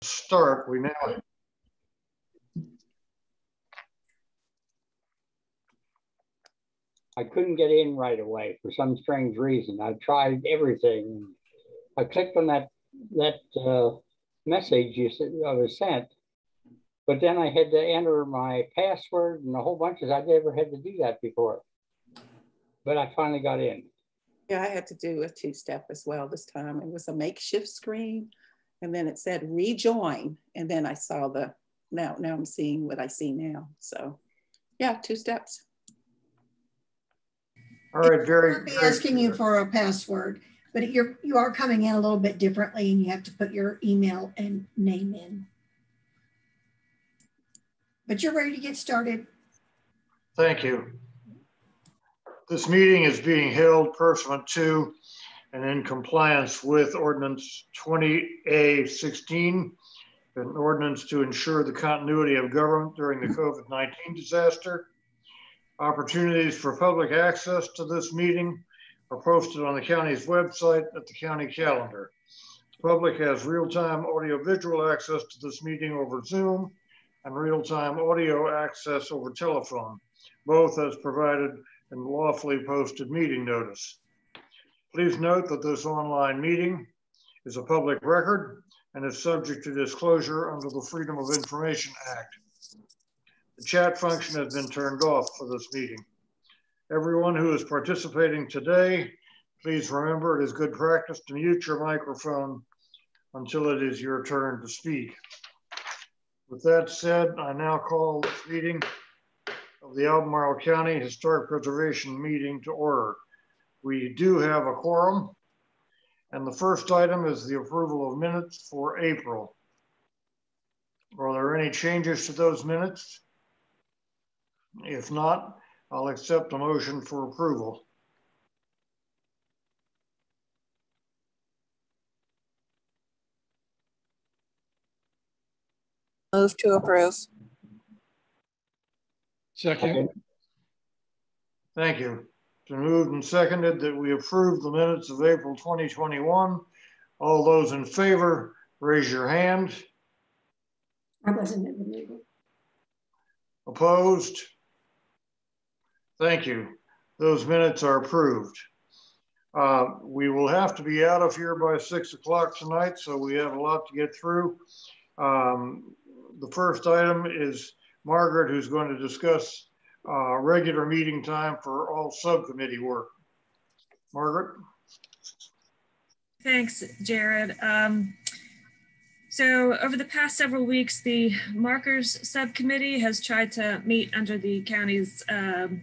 start. We now I couldn't get in right away for some strange reason. I tried everything. I clicked on that message you said I was sent, but then I had to enter my password and a whole bunch of. I never had to do that before, but I finally got in. Yeah, I had to do a two-step as well this time. It was a makeshift screen, and then it said rejoin, and then I saw the now I'm seeing what I see now. So, yeah, 2 steps. All right, Jerry. I'll be asking you for a password, but you are coming in a little bit differently, and you have to put your email and name in. But you're ready to get started. Thank you. This meeting is being held pursuant to and in compliance with Ordinance 20A-16, an ordinance to ensure the continuity of government during the COVID-19 disaster. Opportunities for public access to this meeting are posted on the county's website at the county calendar. The public has real-time audio-visual access to this meeting over Zoom and real-time audio access over telephone, both as provided in the lawfully posted meeting notice. Please note that this online meeting is a public record and is subject to disclosure under the Freedom of Information Act. The chat function has been turned off for this meeting. Everyone who is participating today, please remember it is good practice to mute your microphone until it is your turn to speak. With that said, I now call this meeting of the Albemarle County Historic Preservation meeting to order. We do have a quorum, and the first item is the approval of minutes for April. Are there any changes to those minutes? If not, I'll accept a motion for approval. Move to approve. Second. Thank you. It's been moved and seconded that we approve the minutes of April 2021. All those in favor, raise your hand. I wasn't in the meeting. Opposed? Thank you. Those minutes are approved. We will have to be out of here by 6 o'clock tonight, so we have a lot to get through. The first item is Margaret, who's going to discuss regular meeting time for all subcommittee work. Margaret? Thanks, Jared. So over the past several weeks, the Markers Subcommittee has tried to meet under the county's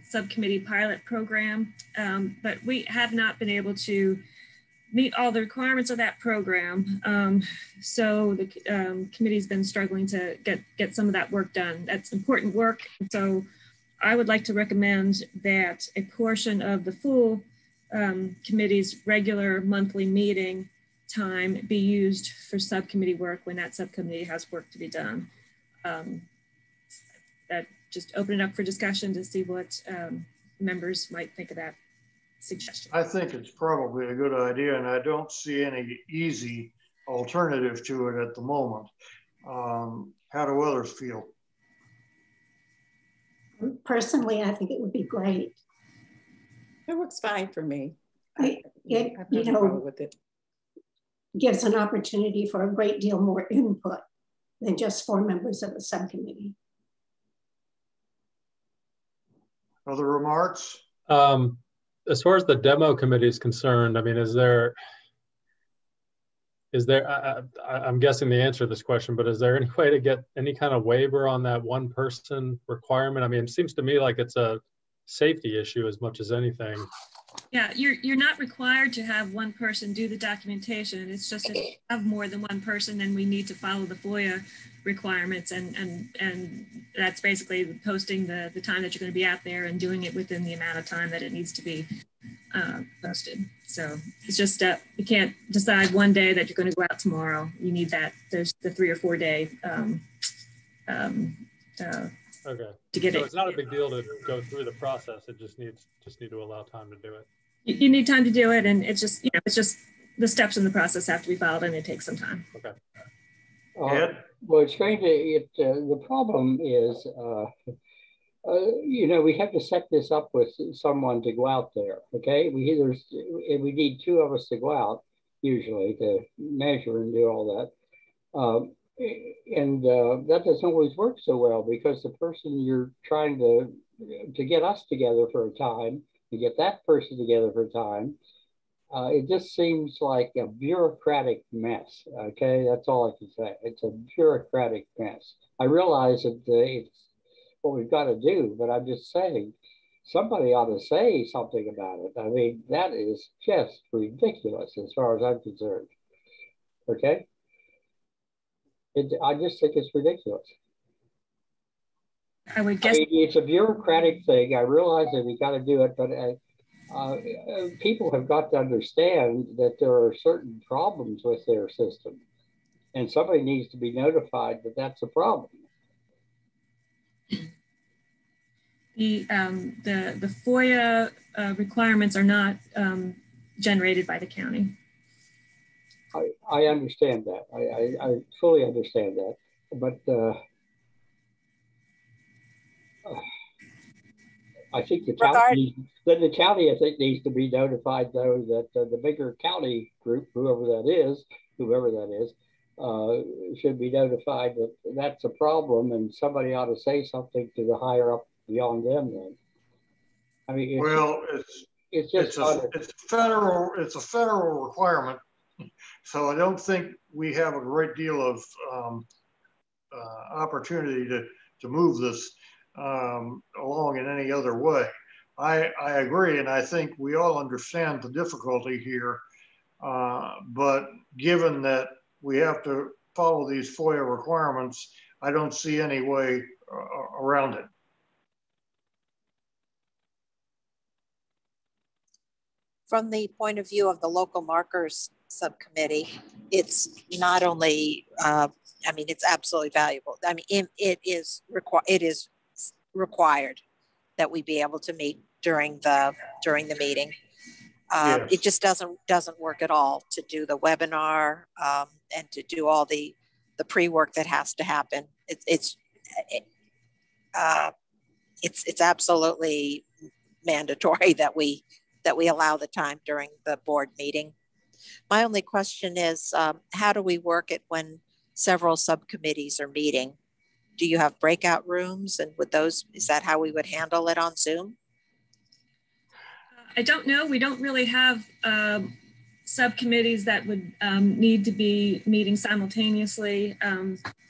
subcommittee pilot program, but we have not been able to meet all the requirements of that program. So the committee's been struggling to get some of that work done. That's important work. So I would like to recommend that a portion of the full committee's regular monthly meeting time be used for subcommittee work when that subcommittee has work to be done. That just open it up for discussion to see what members might think of that suggestion. I think it's probably a good idea, and I don't see any easy alternative to it at the moment. How do others feel? Personally, I think it would be great. It works fine for me. It with it. Gives an opportunity for a great deal more input than just 4 members of the subcommittee. Other remarks? As far as the demo committee is concerned, I mean, I'm guessing the answer to this question, but is there any way to get any kind of waiver on that 1 person requirement? I mean, it seems to me like it's a safety issue as much as anything. Yeah, you're not required to have 1 person do the documentation. It's just if you have more than 1 person, then we need to follow the FOIA requirements, and that's basically posting the time that you're going to be out there and doing it within the amount of time that it needs to be posted. So it's just you can't decide one day that you're going to go out tomorrow. You need that. There's the 3 or 4 day okay. To get so it. It's not a big deal to go through the process. It just need to allow time to do it. You need time to do it, and it's just it's just the steps in the process have to be followed, and it takes some time. Okay. Well, it's going to, the problem is, you know, we have to set this up with someone to go out there, okay? We need two of us to go out, usually, to measure and do all that. That doesn't always work so well because the person you're trying to get us together for a time, to get that person together for a time, it just seems like a bureaucratic mess, okay? That's all I can say. It's a bureaucratic mess. I realize that it's what we've got to do, but I'm just saying, somebody ought to say something about it. I mean, that is just ridiculous as far as I'm concerned, okay? I just think it's ridiculous. I would guess. I mean, it's a bureaucratic thing. I realize that we got to do it, but people have got to understand that there are certain problems with their system, and somebody needs to be notified that that's a problem. The FOIA requirements are not generated by the county. I understand that. I fully understand that, but I think the county, I think, needs to be notified, though, that the bigger county group, whoever that is, should be notified that that's a problem, and somebody ought to say something to the higher up beyond them. Then, I mean, it's a federal requirement, so I don't think we have a great deal of opportunity to move this along in any other way. I agree, and I think we all understand the difficulty here, but given that we have to follow these FOIA requirements, I don't see any way around it. From the point of view of the local markers subcommittee, it's not only, I mean, it's absolutely valuable. I mean, it is required that we be able to meet during the meeting. Yes. It just doesn't work at all to do the webinar and to do all the pre-work that has to happen. It's absolutely mandatory that we allow the time during the board meeting. My only question is, how do we work it when several subcommittees are meeting? Do you have breakout rooms, and is that how we would handle it on Zoom? I don't know. We don't really have subcommittees that would need to be meeting simultaneously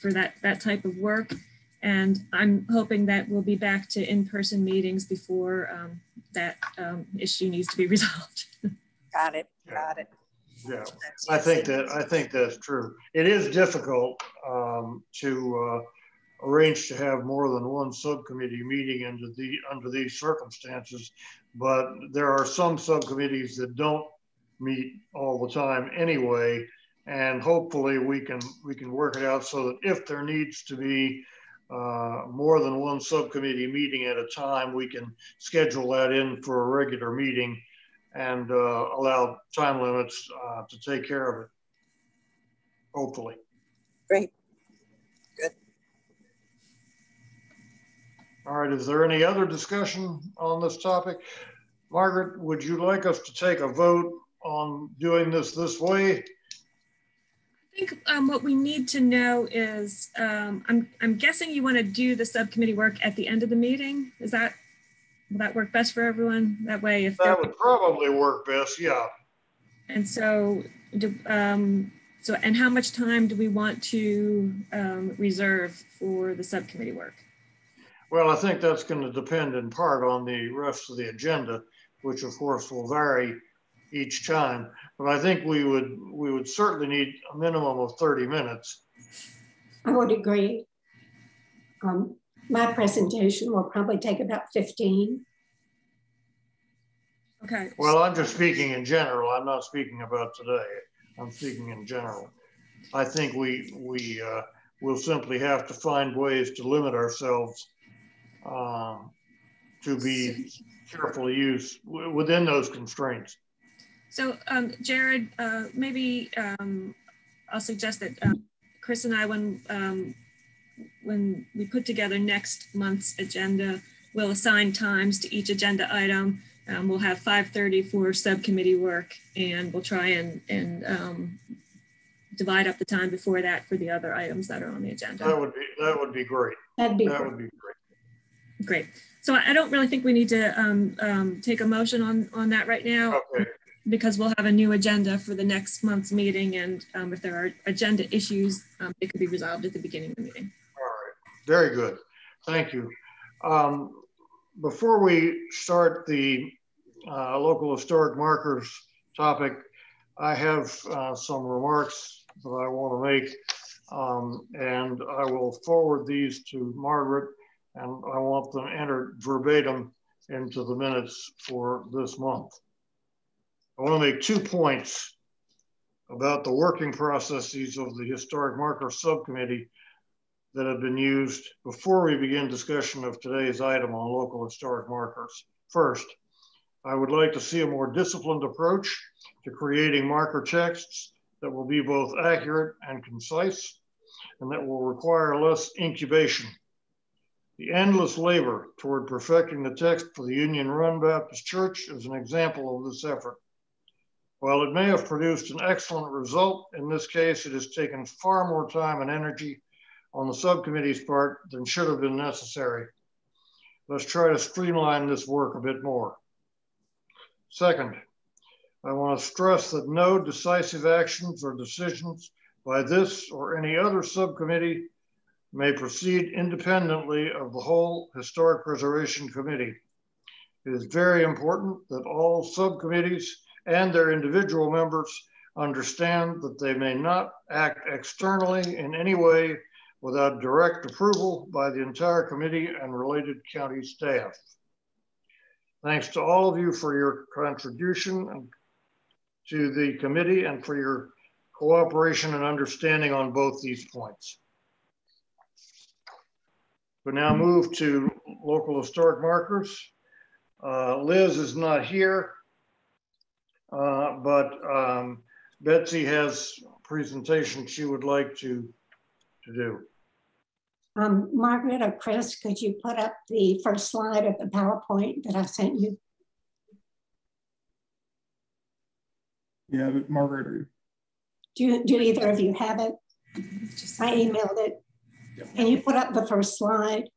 for that type of work. And I'm hoping that we'll be back to in-person meetings before that issue needs to be resolved. Got it. Yeah, I think that's true. It is difficult to arrange to have more than one subcommittee meeting under these circumstances, but there are some subcommittees that don't meet all the time anyway, and hopefully we can work it out so that if there needs to be more than one subcommittee meeting at a time, we can schedule that in for a regular meeting and allow time limits to take care of it, hopefully. Great. Good. All right, is there any other discussion on this topic? Margaret, would you like us to take a vote on doing this way? I think what we need to know is, I'm guessing you want to do the subcommittee work at the end of the meeting. Will that work best for everyone? That way, if that would probably work best, yeah. And so, and how much time do we want to reserve for the subcommittee work? Well, I think that's going to depend in part on the rest of the agenda, which of course will vary each time. But I think we would certainly need a minimum of 30 minutes. I would agree. My presentation will probably take about 15. Okay. Well, I'm just speaking in general. I'm not speaking about today. I'm speaking in general. I think we'll simply have to find ways to limit ourselves to be carefully used within those constraints. So Jared, maybe I'll suggest that Chris and I, when we put together next month's agenda, we'll assign times to each agenda item. We'll have 5:30 for subcommittee work, and we'll try and divide up the time before that for the other items that are on the agenda. That would be great. That would be great. Great. So I don't really think we need to take a motion on that right now. Okay. Because we'll have a new agenda for the next month's meeting, and if there are agenda issues, they could be resolved at the beginning of the meeting. All right, very good. Thank you. Before we start the local historic markers topic, I have some remarks that I want to make, and I will forward these to Margaret, and I want them entered verbatim into the minutes for this month. I want to make 2 points about the working processes of the Historic Marker Subcommittee that have been used before we begin discussion of today's item on local historic markers. First, I would like to see a more disciplined approach to creating marker texts that will be both accurate and concise, and that will require less incubation. The endless labor toward perfecting the text for the Union Run Baptist Church is an example of this effort. While it may have produced an excellent result, in this case, it has taken far more time and energy on the subcommittee's part than should have been necessary. Let's try to streamline this work a bit more. Second, I want to stress that no decisive actions or decisions by this or any other subcommittee may proceed independently of the whole Historic Preservation Committee. It is very important that all subcommittees and their individual members understand that they may not act externally in any way without direct approval by the entire committee and related county staff. Thanks to all of you for your contribution to the committee and for your cooperation and understanding on both these points. We now move to local historic markers. Liz is not here. But Betsy has a presentation she would like to do. Margaret or Chris, could you put up the first slide of the PowerPoint that I sent you? Yeah, but Margaret, do either of you have it? I emailed it. Yeah. Can you put up the first slide?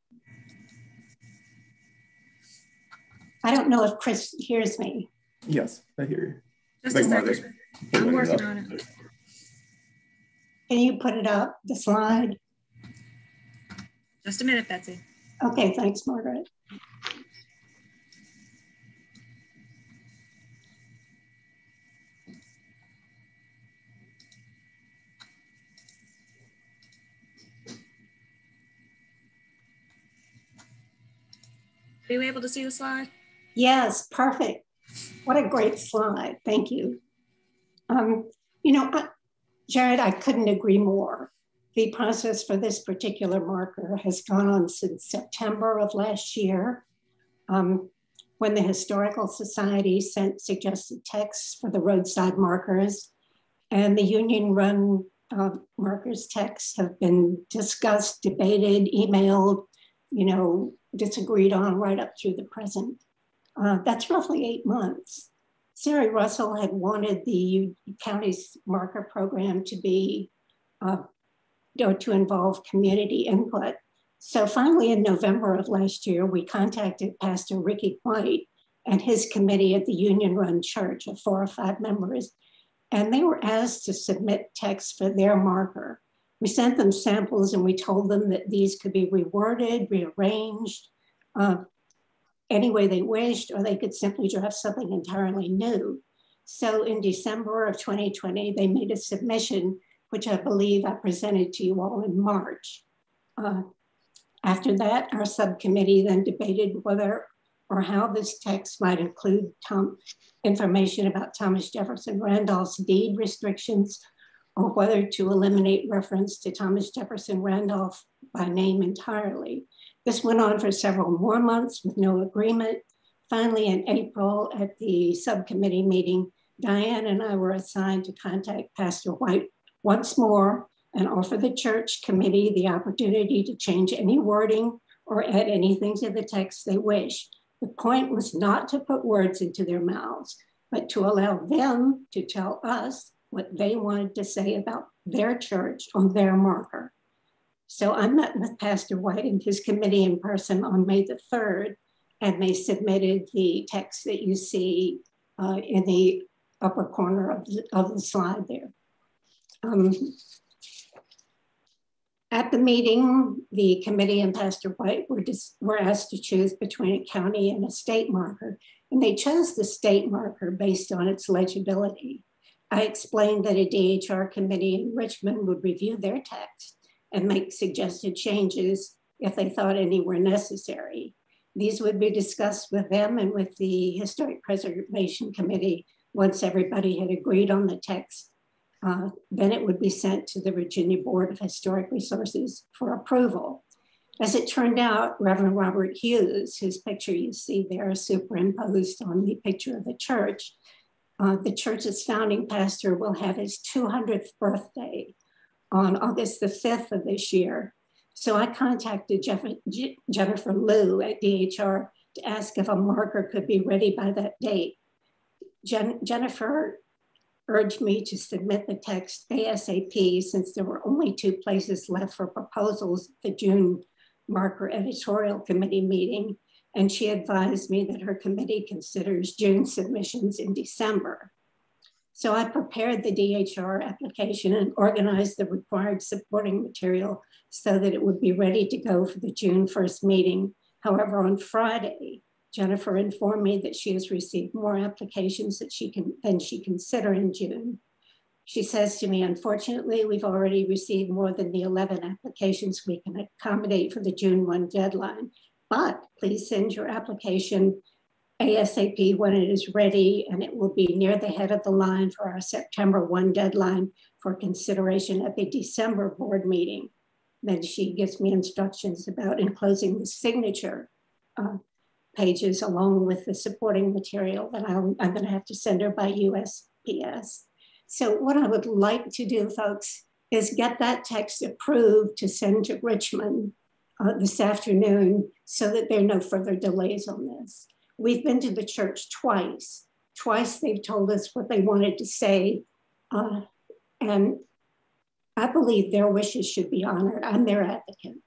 I don't know if Chris hears me. Yes, I hear you. Just a second. I'm working on it. Can you put it up, the slide? Just a minute, Betsy. Okay, thanks, Margaret. Are you able to see the slide? Yes, perfect. What a great slide. Thank you. You know, Jared, I couldn't agree more. The process for this particular marker has gone on since September of last year, when the Historical Society sent suggested texts for the roadside markers, and the Union Run markers texts have been discussed, debated, emailed, you know, disagreed on right up through the present. That's roughly 8 months. Sari Russell had wanted the county's marker program to be, to involve community input. So finally in November of last year, we contacted Pastor Ricky White and his committee at the Union Run Church of 4 or 5 members, and they were asked to submit texts for their marker. We sent them samples and we told them that these could be reworded, rearranged, any way they wished, or they could simply draft something entirely new. So in December of 2020, they made a submission, which I believe I presented to you all in March. After that, our subcommittee then debated whether or how this text might include information about Thomas Jefferson Randolph's deed restrictions, or whether to eliminate reference to Thomas Jefferson Randolph by name entirely. This went on for several more months with no agreement. Finally, in April at the subcommittee meeting, Diane and I were assigned to contact Pastor White once more and offer the church committee the opportunity to change any wording or add anything to the text they wish. The point was not to put words into their mouths, but to allow them to tell us what they wanted to say about their church on their marker. So I met with Pastor White and his committee in person on May the 3rd, and they submitted the text that you see in the upper corner of the slide there. At the meeting, the committee and Pastor White were asked to choose between a county and a state marker, and they chose the state marker based on its legibility. I explained that a DHR committee in Richmond would review their text and make suggested changes if they thought any were necessary. These would be discussed with them and with the Historic Preservation Committee once everybody had agreed on the text. Then it would be sent to the Virginia Board of Historic Resources for approval. As it turned out, Reverend Robert Hughes, whose picture you see there superimposed on the picture of the church's founding pastor, will have his 200th birthday on August the 5th of this year. So I contacted Jennifer Liu at DHR to ask if a marker could be ready by that date. Jennifer urged me to submit the text ASAP since there were only 2 places left for proposals at the June marker editorial committee meeting, and she advised me that her committee considers June submissions in December. So I prepared the DHR application and organized the required supporting material so that it would be ready to go for the June 1st meeting. However, on Friday, Jennifer informed me that she has received more applications than she can consider in June. She says to me, unfortunately, we've already received more than the 11 applications we can accommodate for the June 1 deadline, but please send your application ASAP when it is ready, and it will be near the head of the line for our September 1 deadline for consideration at the December board meeting. Then she gives me instructions about enclosing the signature pages along with the supporting material that I'm going to have to send her by USPS. So what I would like to do, folks, is get that text approved to send to Richmond this afternoon so that there are no further delays on this. We've been to the church twice. Twice they've told us what they wanted to say, and I believe their wishes should be honored. I'm their advocate.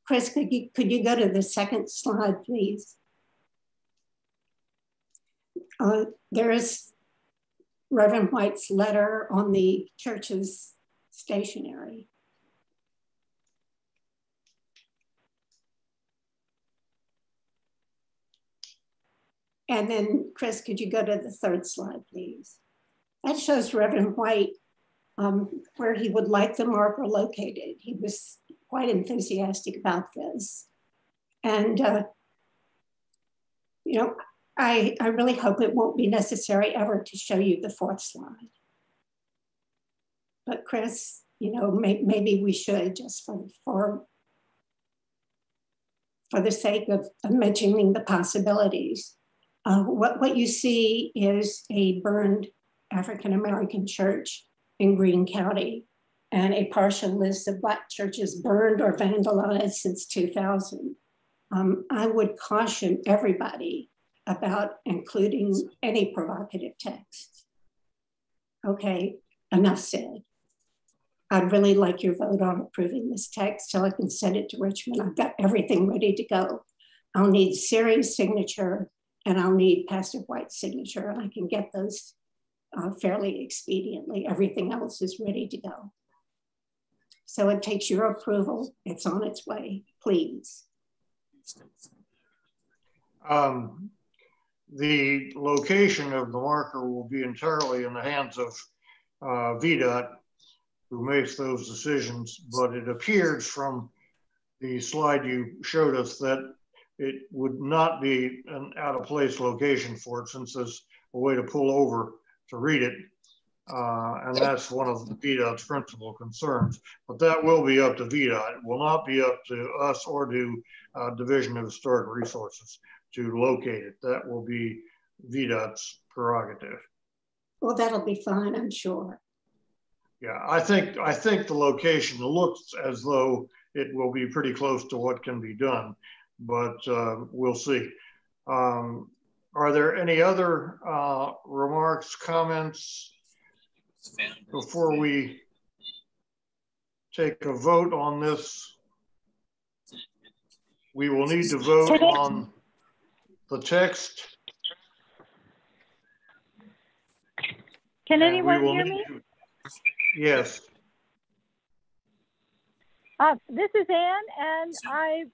Chris, could you go to the second slide, please? There is Reverend White's letter on the church's stationery. And then, Chris, could you go to the third slide, please? That shows Reverend White where he would like the marker located. He was quite enthusiastic about this. And, you know, I really hope it won't be necessary ever to show you the fourth slide. But Chris, you know, maybe we should, just for the sake of mentioning the possibilities. What you see is a burned African-American church in Greene County and a partial list of Black churches burned or vandalized since 2000. I would caution everybody about including any provocative text. Okay, enough said. I'd really like your vote on approving this text so I can send it to Richmond. I've got everything ready to go. I'll need Siri's signature and I'll need Pastor White's signature, and I can get those fairly expediently. Everything else is ready to go. So it takes your approval. It's on its way, please. The location of the marker will be entirely in the hands of VDOT, who makes those decisions, but it appears from the slide you showed us that it would not be an out-of-place location for it, since there's a way to pull over to read it. And that's one of the VDOT's principal concerns, but that will be up to VDOT. It will not be up to us or to Division of Historic Resources to locate it. That will be VDOT's prerogative. Well, that'll be fine, I'm sure. Yeah, I think the location looks as though it will be pretty close to what can be done, but we'll see. Are there any other remarks, comments before we take a vote on this? We will need to vote on the text. Can anyone hear me? Yes. This is Ann, and I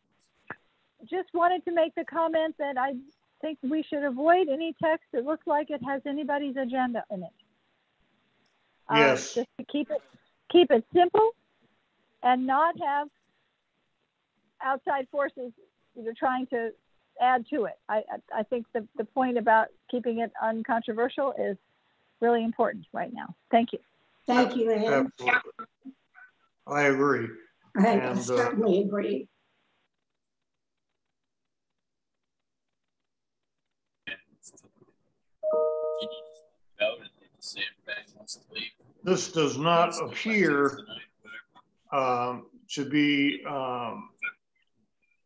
just wanted to make the comment that I think we should avoid any text that looks like it has anybody's agenda in it. Yes. Just to keep it simple and not have outside forces trying to add to it. I think the point about keeping it uncontroversial is really important right now. Thank you. Thank you, Ann. Absolutely. I agree. I certainly agree. This does not appear to be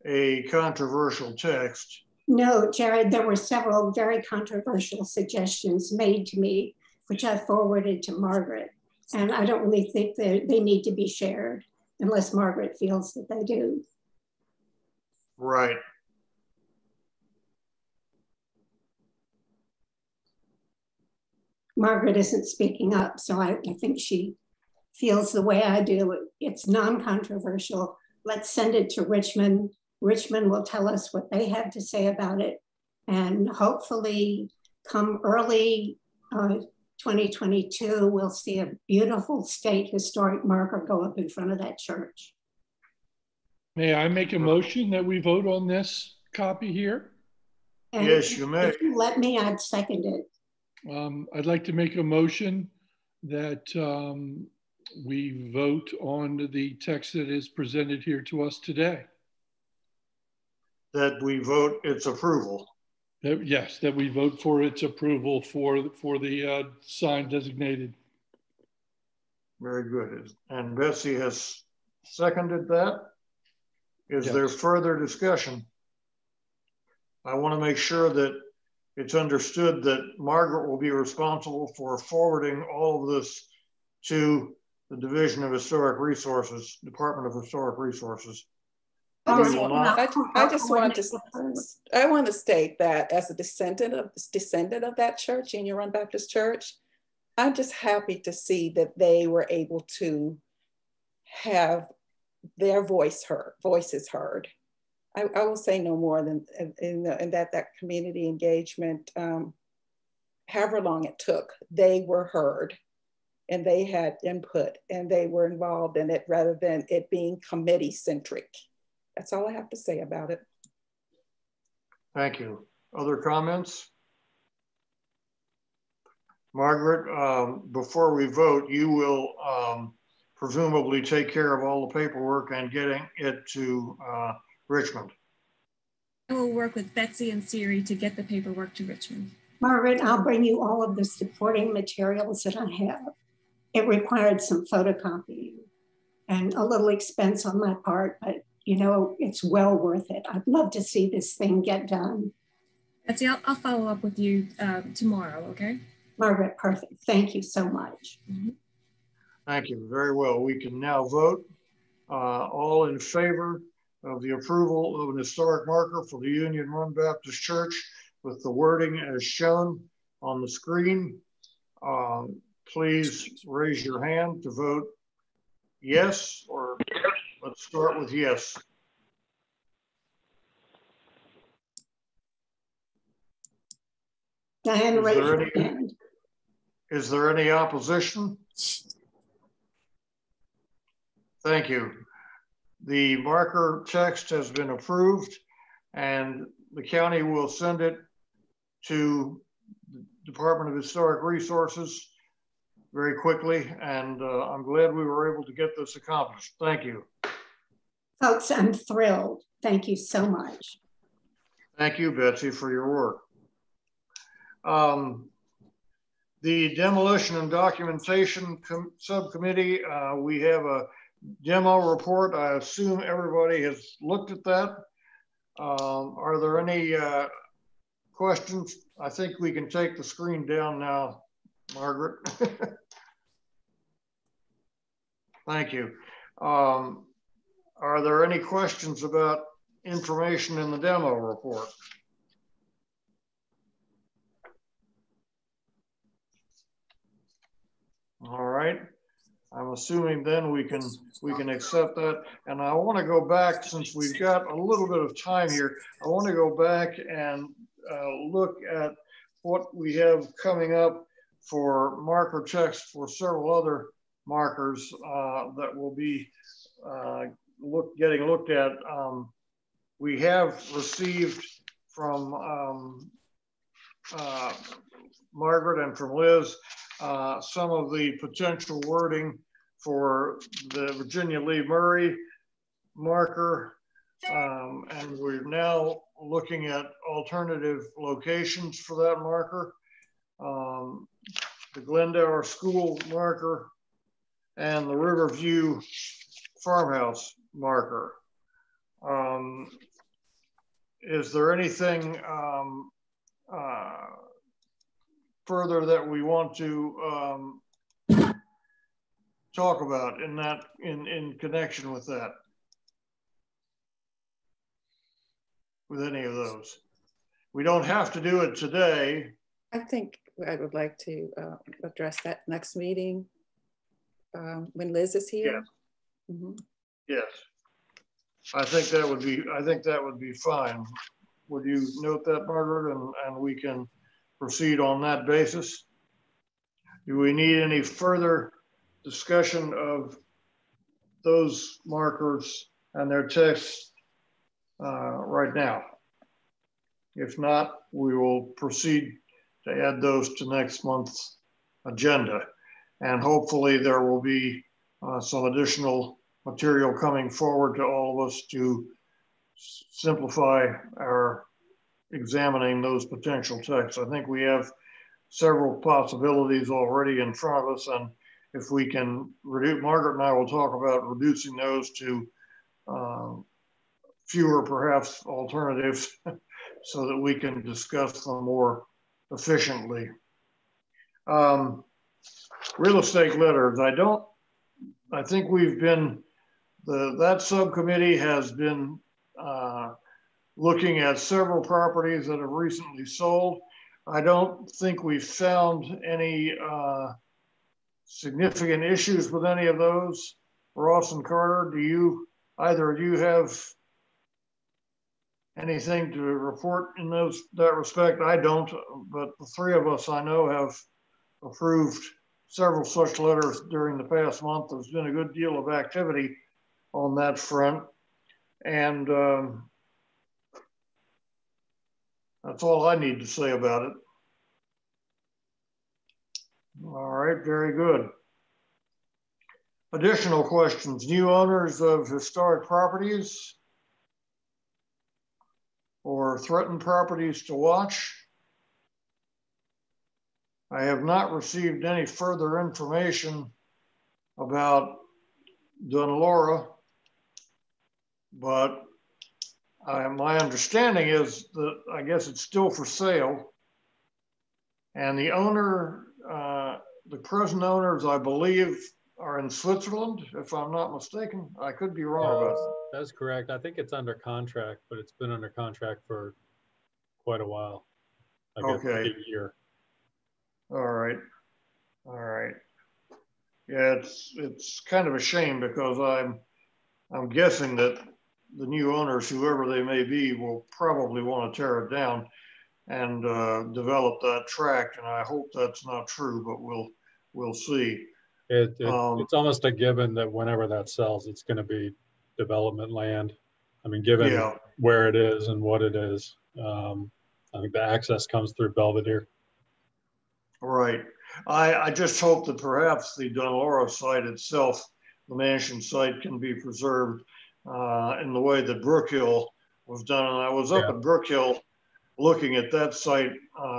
a controversial text. No, Jared, there were several very controversial suggestions made to me, which I forwarded to Margaret. And I don't really think that they need to be shared unless Margaret feels that they do. Right. Margaret isn't speaking up, so I think she feels the way I do. It's non-controversial. Let's send it to Richmond. Richmond will tell us what they have to say about it. And hopefully come early 2022, we'll see a beautiful state historic marker go up in front of that church. May I make a motion that we vote on this copy here? And yes, you may. If you let me, I'd second it. I'd like to make a motion that we vote on the text that is presented here to us today. That we vote its approval. Yes, that we vote for its approval for the sign designated. Very good. And Betsy has seconded that. Is there further discussion? I want to make sure that it's understood that Margaret will be responsible for forwarding all of this to the Division of Historic Resources, Department of Historic Resources. I want to state that as a descendant of that church, Union Baptist Church, I'm just happy to see that they were able to have their voices heard. I will say no more than in that community engagement, however long it took, they were heard and they had input and they were involved in it rather than it being committee centric. That's all I have to say about it. Thank you. Other comments? Margaret, before we vote, you will presumably take care of all the paperwork and getting it to Richmond. I will work with Betsy and Siri to get the paperwork to Richmond. Margaret, I'll bring you all of the supporting materials that I have. It required some photocopying and a little expense on my part, but you know, it's well worth it. I'd love to see this thing get done. Betsy, I'll follow up with you tomorrow, okay? Margaret, perfect. Thank you so much. Mm-hmm. Thank you. Very well. We can now vote. All in favor of the approval of an historic marker for the Union Run Baptist Church with the wording as shown on the screen. Please raise your hand to vote yes, or let's start with yes. Diane, raise your hand. Is there any opposition? Thank you. The marker text has been approved and the county will send it to the Department of Historic Resources very quickly. And I'm glad we were able to get this accomplished. Thank you. Folks, I'm thrilled. Thank you so much. Thank you, Betsy, for your work. The Demolition and Documentation Subcommittee, we have a demo report. I assume everybody has looked at that. Are there any questions? I think we can take the screen down now, Margaret. Thank you. Are there any questions about information in the demo report? All right. I'm assuming then we can accept that. And I want to go back, since we've got a little bit of time here, I want to go back and look at what we have coming up for marker checks for several other markers that will be getting looked at. We have received from Margaret and from Liz some of the potential wording for the Virginia Lee Murray marker, and we're now looking at alternative locations for that marker. The Glendower School marker and the Riverview Farmhouse marker. Is there anything further that we want to talk about in connection with that? With any of those? We don't have to do it today. I think I would like to address that next meeting when Liz is here. Yes. Mm-hmm. Yes. I think that would be fine. Would you note that, Margaret, and we can proceed on that basis? Do we need any further discussion of those markers and their text right now? If not, we will proceed to add those to next month's agenda. And hopefully there will be some additional material coming forward to all of us to simplify our examining those potential texts. I think we have several possibilities already in front of us, and if we can reduce, Margaret and I will talk about reducing those to fewer perhaps alternatives so that we can discuss them more efficiently. Real estate letters, I think we've been, that subcommittee has been looking at several properties that have recently sold. I don't think we've found any significant issues with any of those. Ross and Carter, do either of you have anything to report in that respect? I don't, but the three of us I know have approved several such letters during the past month. There's been a good deal of activity on that front. And that's all I need to say about it. All right, very good. Additional questions, new owners of historic properties or threatened properties to watch. I have not received any further information about Dunlora, but my understanding is that I guess it's still for sale. And the owner, the present owners, I believe, are in Switzerland, if I'm not mistaken. I could be wrong about that. That's correct. I think it's under contract, but it's been under contract for quite a while. I guess Okay. a year. All right. All right. Yeah, it's kind of a shame because I'm guessing that the new owners, whoever they may be, will probably want to tear it down and develop that tract. And I hope that's not true, but we'll see. It's almost a given that whenever that sells, it's going to be development land. I mean, given where it is and what it is, I think the access comes through Belvedere. Right. I just hope that perhaps the Dunlora site itself, the mansion site, can be preserved in the way that Brook Hill was done. And I was up at Brook Hill looking at that site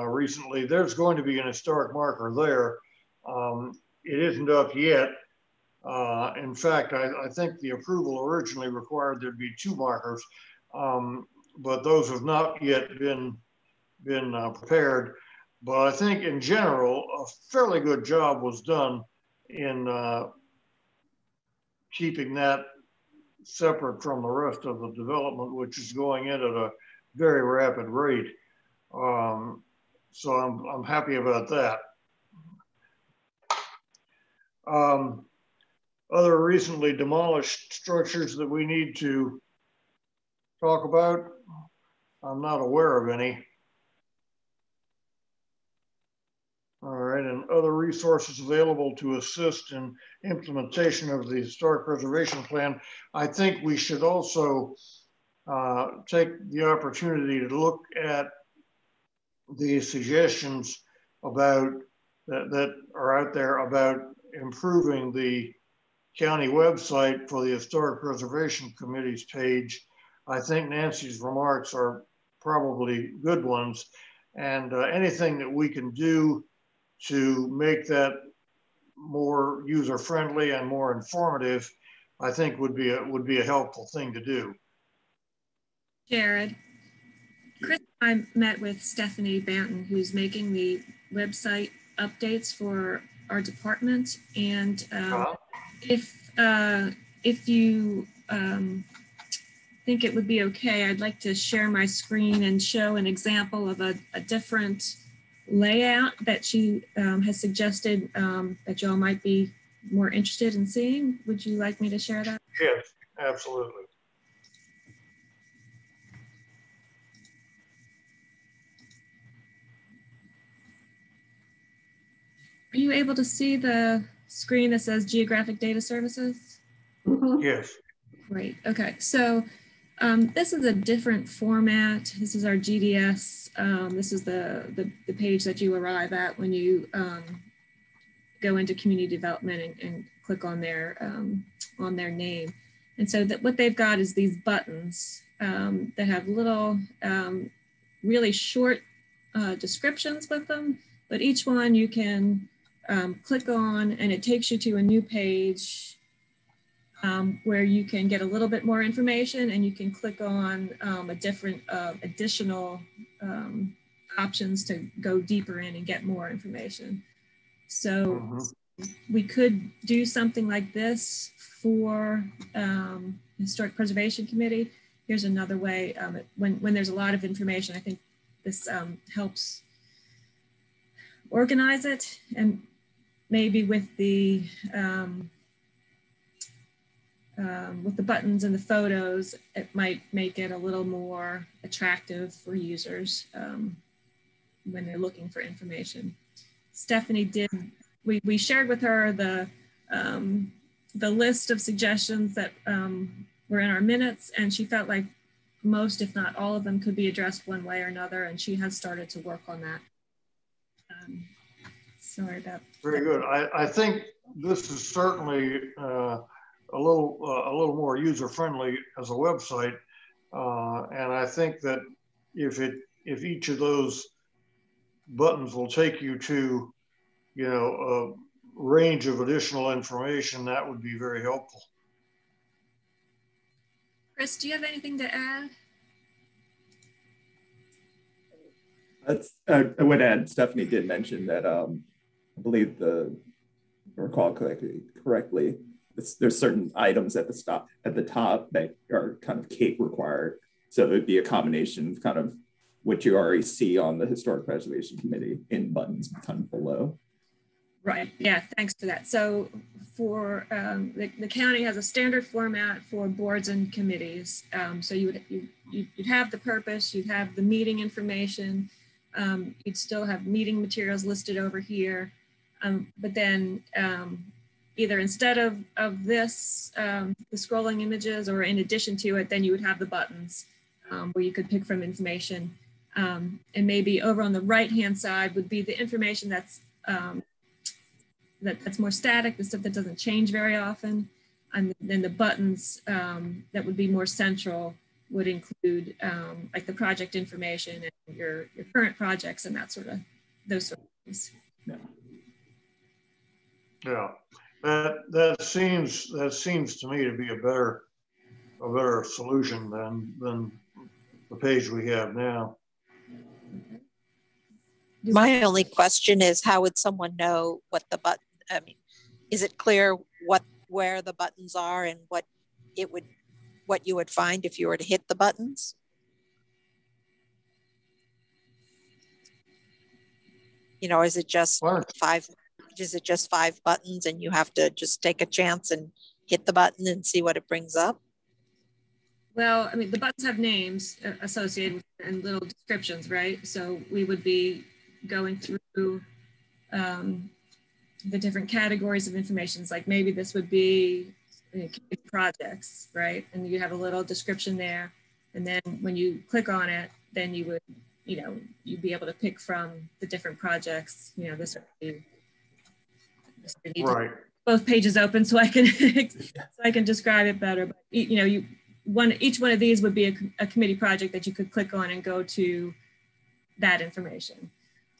recently. There's going to be an historic marker there. It isn't up yet. In fact, I think the approval originally required there'd be 2 markers, but those have not yet been prepared. But I think in general, a fairly good job was done in keeping that separate from the rest of the development, which is going in at a very rapid rate. So I'm happy about that. Other recently demolished structures that we need to talk about, I'm not aware of any. All right, and other resources available to assist in implementation of the Historic Preservation Plan. I think we should also take the opportunity to look at the suggestions about that are out there about improving the county website for the Historic Preservation Committee's page. I think Nancy's remarks are probably good ones, and anything that we can do to make that more user-friendly and more informative, I think would be a helpful thing to do. Jared, Chris and I met with Stephanie Banton, who's making the website updates for our department, and if you think it would be okay, I'd like to share my screen and show an example of a different layout that she has suggested that y'all might be more interested in seeing. Would you like me to share that? Yes, absolutely. Are you able to see the screen that says Geographic Data Services? Mm-hmm. Yes. Great. Okay. So this is a different format. This is our GDS. This is the page that you arrive at when you go into community development and click on their name. And so that what they've got is these buttons that have little, really short descriptions with them, but each one you can click on, and it takes you to a new page where you can get a little bit more information, and you can click on a different additional options to go deeper in and get more information. So we could do something like this for Historic Preservation Committee. Here's another way. When there's a lot of information, I think this helps organize it, and maybe with the buttons and the photos, it might make it a little more attractive for users when they're looking for information. Stephanie did, we shared with her the list of suggestions that were in our minutes, and she felt like most, if not all of them, could be addressed one way or another, and she has started to work on that. Sorry about that. Very good. I think this is certainly a little more user-friendly as a website, and I think that if each of those buttons will take you to, you know, a range of additional information, that would be very helpful. Chris, do you have anything to add? I would add, Stephanie did mention that I believe recall correctly, there's certain items at the top that are kind of CAPE required. So it would be a combination of kind of what you already see on the Historic Preservation Committee in buttons kind of below. Right. Yeah. Thanks for that. So for the county has a standard format for boards and committees. So you'd have the purpose, you'd have the meeting information, you'd still have meeting materials listed over here, but then either instead of this, the scrolling images, or in addition to it, then you would have the buttons where you could pick from information. And maybe over on the right-hand side would be the information that's more static, the stuff that doesn't change very often. And then the buttons that would be more central would include like the project information and your current projects and that sort of, those sort of things. Yeah, that seems to me to be a better solution than the page we have now. My only question is, how would someone know what the button, I mean, is it clear where the buttons are and what you would find if you were to hit the buttons? You know, is it just five buttons and you have to just take a chance and hit the button and see what it brings up? Well, I mean, the buttons have names associated with it and little descriptions, right? So we would be going through the different categories of information. Like maybe this would be projects, right? And you have a little description there. And then when you click on it, then you would, you'd be able to pick from the different projects. This would be right. Both pages open so I can describe it better. But each one of these would be a committee project that you could click on and go to that information.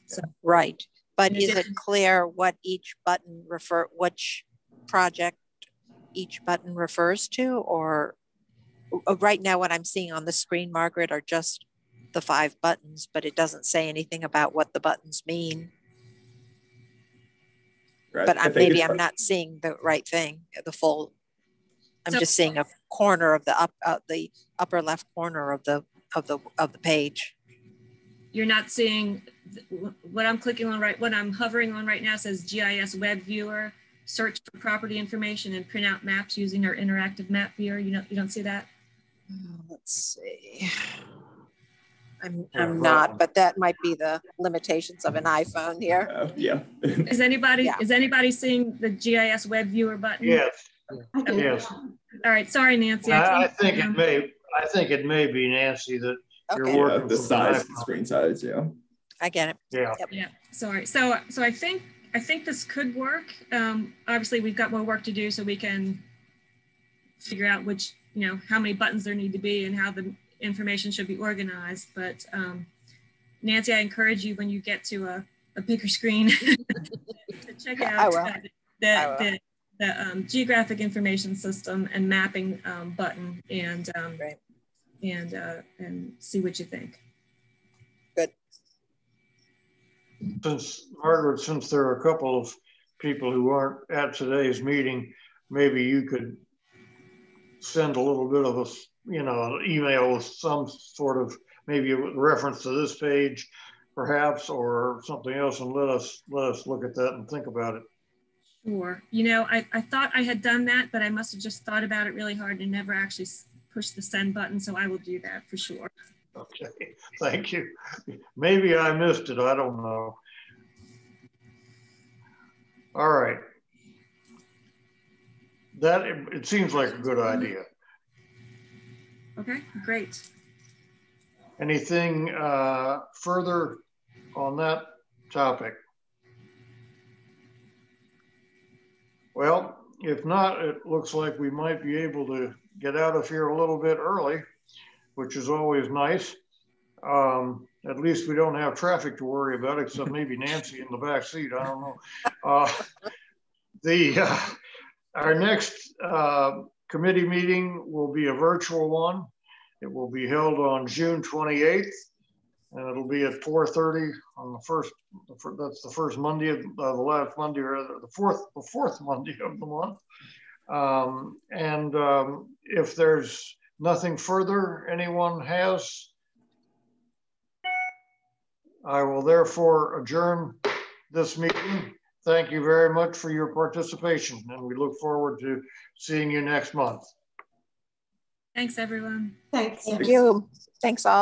So, right. But is it clear what which project each button refers to? Or right now what I'm seeing on the screen, Margaret, are just the 5 buttons, but it doesn't say anything about what the buttons mean. Right. But maybe I'm not seeing the right thing, the full. I'm just seeing a corner of the upper left corner of the page. You're not seeing what I'm clicking on what I'm hovering on right now says GIS web viewer, search for property information and print out maps using our interactive map viewer. You don't see that? Let's see. I'm not, but that might be the limitations of an iPhone here. Yeah. Is anybody seeing the GIS web viewer button? Yes. Okay. Yes. All right. Sorry, Nancy. I think it may be, Nancy, that you're working the size, the screen size. Yeah. I get it. Yeah. Yep. Yeah. Sorry. So I think this could work. Obviously, we've got more work to do, so we can figure out which, how many buttons there need to be and how the information should be organized. But Nancy, I encourage you when you get to a bigger screen to check out the geographic information system and mapping button and see what you think. Good. Margaret, since there are a couple of people who aren't at today's meeting, maybe you could send a little bit of an email with some sort of maybe a reference to this page, perhaps, or something else, and let us look at that and think about it. Sure. I thought I had done that, but I must have just thought about it really hard and never actually pushed the send button. So I will do that for sure. Okay. Thank you. Maybe I missed it. I don't know. All right. It seems like a good idea. Okay, great. Anything further on that topic? Well, if not, it looks like we might be able to get out of here a little bit early, which is always nice. At least we don't have traffic to worry about, except maybe Nancy in the back seat. I don't know. Our next committee meeting will be a virtual one. It will be held on June 28th, and it'll be at 4:30 on that's the first Monday of the last Monday, or the fourth Monday of the month. If there's nothing further anyone has, I will therefore adjourn this meeting. Thank you very much for your participation, and we look forward to seeing you next month. Thanks, everyone. Thanks. Thank you. Thanks all.